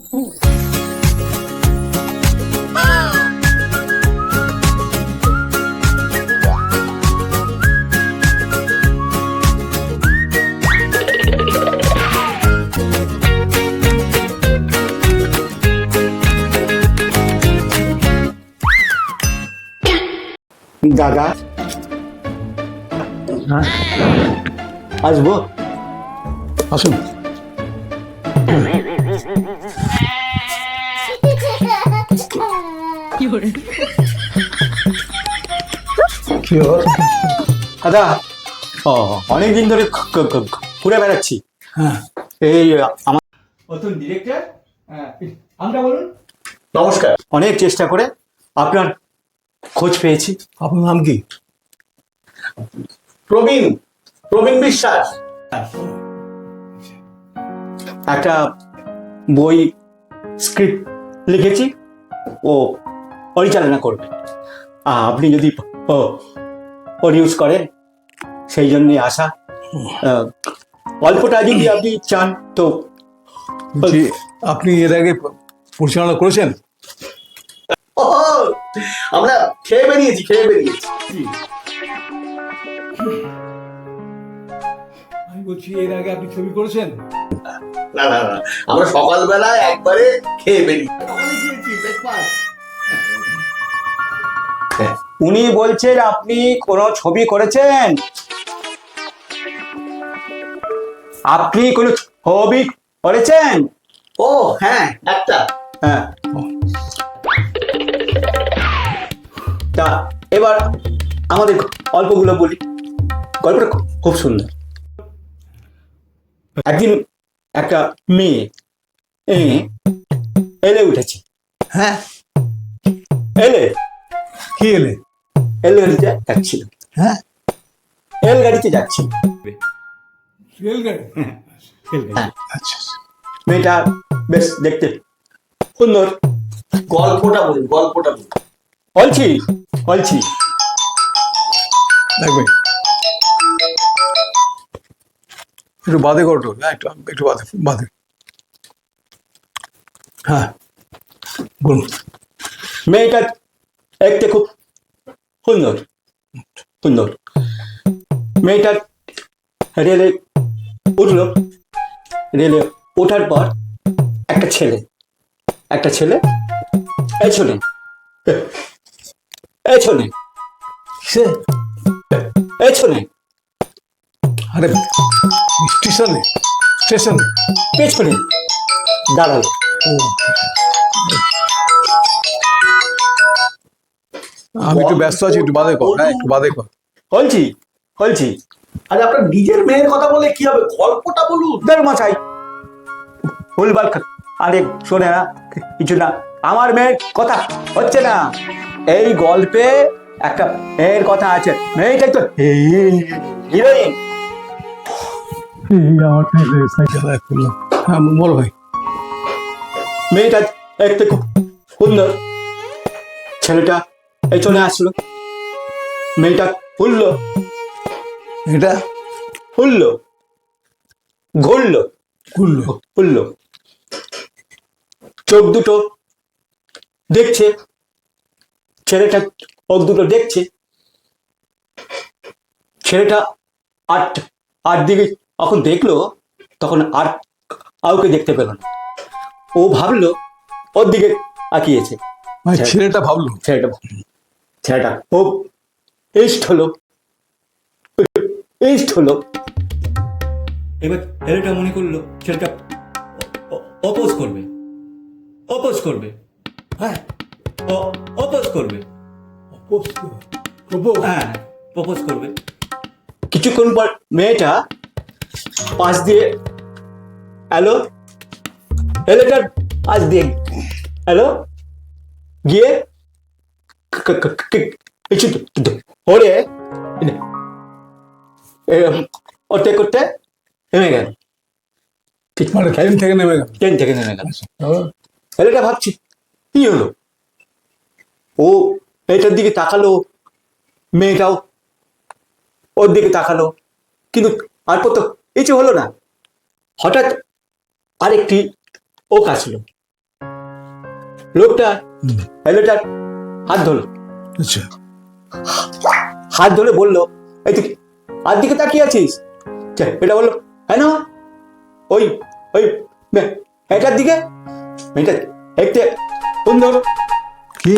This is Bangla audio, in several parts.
দাদা আসবো? আসুন। দাদা অনেকদিন ধরে ঘুরে বেড়াচ্ছি। এই আমার নতুন ডিরেক্টর, আমরা বলুন। নমস্কার। অনেক চেষ্টা করে আপনার খোঁজ পেয়েছি। আপনার নাম কি? প্রবীণ বিশ্বাস। একটা বই স্ক্রিপ্ট লিখেছি, ও পরিচালনা করবে। আপনি যদি প্রডিউস করেন সেই জন্যই আসা। অল্পটা যদি আপনি চান তো। আপনি এর আগে পরিচালনা করেছেন? আমরা খেয়ে বেরিয়েছি। আমি বলছি এর আগে আপনি ছবি করেছেন? না, আমরা সকালবেলা একবারে খেয়ে বেরিয়েছি। উনি বলছেন আপনি কোন ছবি করেছেন? আপনি কোন ছবি করেছেন? ও হ্যাঁ, একটা। হ্যাঁ, তা এবার আমাদের গল্পগুলো বলি। গল্পটা খুব সুন্দর। একদিন একটা মেয়ে এলে উঠেছে। হ্যাঁ, এলে কি এলে? এল গাড়িতে যাচ্ছিল। হ্যাঁ, এল গাড়িতে যাচ্ছিল। রেলগাড়ি। আচ্ছা, মেয়েটা বেশ দেখতে সুন্দর। গল্পটা বলুন। বলছি দেখবে একটু বাদে করো। হ্যাঁ, একটু বাদে। হ্যাঁ, বলুন। মেয়েটা দেখতে খুব সুন্দর। মেয়েটা রেলে উঠলো। রেলে ওঠার পর একটা ছেলে পেছনে আরে স্টেশন পেছনে দাঁড়ালো। আমি একটু ব্যস্ত আছি, একটু বাদে কর। হ্যাঁ, একটু বাদে কর। বলছি আরে আপনার নিজের মেয়ের কথা বলে কি হবে? গল্পটা বলুন। মশাই ভুলভাল আরে শোনে না, কিছু না। আমার মেয়ের কথা হচ্ছে না, এই গল্পে একটা মেয়ের কথা আছে। মেয়েটাই তো হিরোইন। হ্যাঁ, বলো ভাই। মেয়েটা দেখতে খুব সুন্দর। ছেলেটা পেছনে আসলো। মেয়েটা ঘুরলো, চোখ দুটো দেখছে। ছেলেটা চোখ দুটো দেখছে। ছেলেটা আর দিকে যখন দেখলো তখন আর কাউকে দেখতে পেল না। ও ভাবলো ওর দিকে তাকিয়েছে। ছেলেটা ভাবলো ছেলেটা ও ইষ্ট হলো। এবার ছেলেটা মনে করলো ছেলেটা অপোজ করবে। হ্যাঁ, অপোজ করবে। হ্যাঁ, প্রপোজ করবে। কিছুক্ষণ পর মেয়েটা পাশ দিয়ে এলোটার পাশ দিয়ে গিয়ে কিছু ধরে করতে নেমে গেল। ট্রেন থেকে নেমে গেল। ছেলেটা ভাবছি কি হলো। ও মেয়েটার দিকে তাকালো, মেয়েটাও ওর দিকে তাকালো, কিন্তু আর তো কিছু হলো না। হঠাৎ আরেকটি ওক আসলো। লোকটা ছেলেটার হাত ধরলো, আচ্ছা হাত ধরে বললো, এই তুই আর দিকে তাকিয়ে আছিস? এটা বললো, হ্যাঁ না, ওই ওই মেয়েটার দিকে, মেয়েটা দেখতে সুন্দর, কি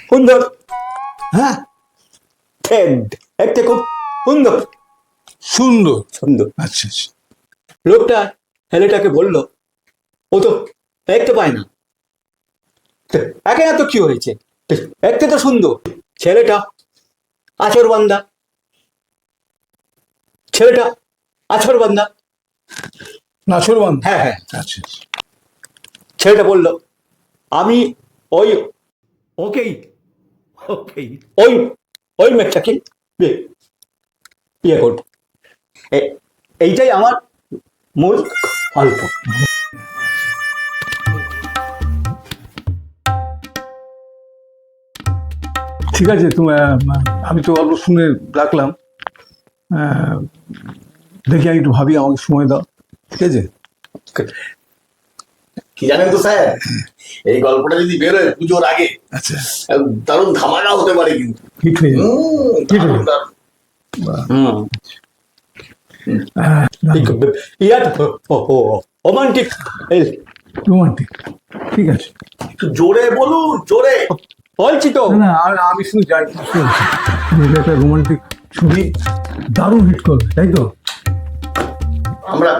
সুন্দর, হ্যাঁ দেখতে খুব সুন্দর, সুন্দর সুন্দর। আচ্ছা আচ্ছা লোকটা ছেলেটাকে বললো, ও তো দেখতে পায় না, একে না তো কি হয়েছে, দেখতে তো সুন্দর। ছেলেটা আচরবান্দা, ছেলেটা আচরবান্দা। নাছরবান হ্যাঁ হ্যাঁ। আচ্ছা আচ্ছা ছেলেটা বললো, আমি ওই ওকেই ওকেই ওই ওই মেয়েটাকে বিয়ে করবো, এইটাই আমার মূল গল্প। ঠিক আছে তুমি আমি তো গল্প শুনে রাখলাম, দেখি আমি একটু ভাবি, আমাকে সময় দাও, ঠিক আছে? কি জানেন তো স্যার, এই গল্পটা যদি বেরোয় পুজোর আগে আচ্ছা দারুণ ধামাকা হতে পারে কিন্তু। হিট হয়ে যাবে। হিট হয়ে যাবে। রোমান্টিক, রোমান্টিক, ঠিক আছে। একটু জোরে বলুন, জোরে। বলছি তো। না না আমি শুধু যাই, এটা একটা রোমান্টিক ছবি, দারুণ হিট করবে, তাই তো? আমরা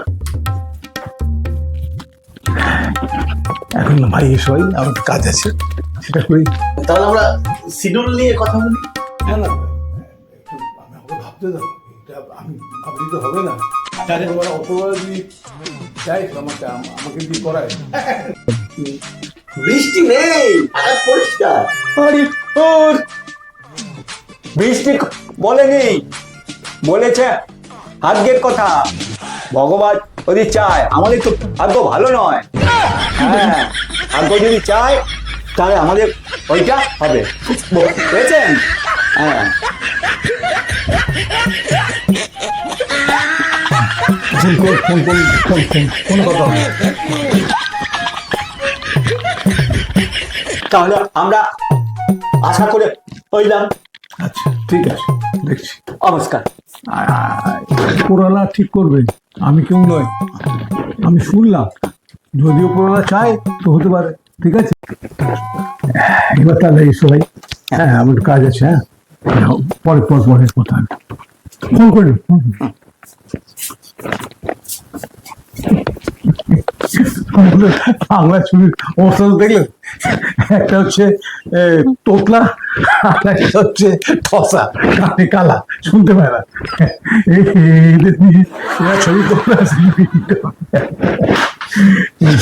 এখন না ভাই এসো, ভাই আমার একটু কাজ আছে, সেটা করি। তাহলে আমরা শিডিউল নিয়ে কথা বলি। হ্যাঁ না আমাকে ভাবতে দাও, এটা আমি ভাবলি তো হবে না। অপরবার যদি চাই আমাকে দিয়ে করায়। বৃষ্টি নেই, আকাশ পরিষ্কার। আরে ওর বৃষ্টি বলেনি, বলেছে ভাগ্যের কথা, ভগবান যদি চায়, আমাদের তো ভাগ্য ভালো নয়। হ্যাঁ, ভাগ্য যদি চায় তাহলে আমাদের ওইটা হবে, বুঝেছেন? হ্যাঁ ফোন কথা হবে। তাহলে আমরা আশা করে হইলাম। আচ্ছা ঠিক আছে, দেখছি। নমস্কার। পুরালা ঠিক করবে, আমি কেউ নয়, আমি শুনলাম, যদিও পুরালা চায় তো হতে পারে, ঠিক আছে? এবার তাহলে এসো ভাই, হ্যাঁ আমার একটু কাজ আছে, হ্যাঁ পরে কথা হবে, ফোন করবে। বাংলা ছবির অবস্থা দেখলেন, একটা হচ্ছে তোতলা, আর একটা হচ্ছে ঠসা, কানে কালা, শুনতে পায় না, এদের নিয়ে ছবি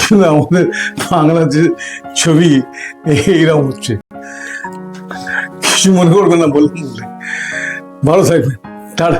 তোলা আমাদের বাংলা যে ছবি এইরকম হচ্ছে। কিছু মনে করবে না বললাম বলে, ভালো থাকবেন, টাটা।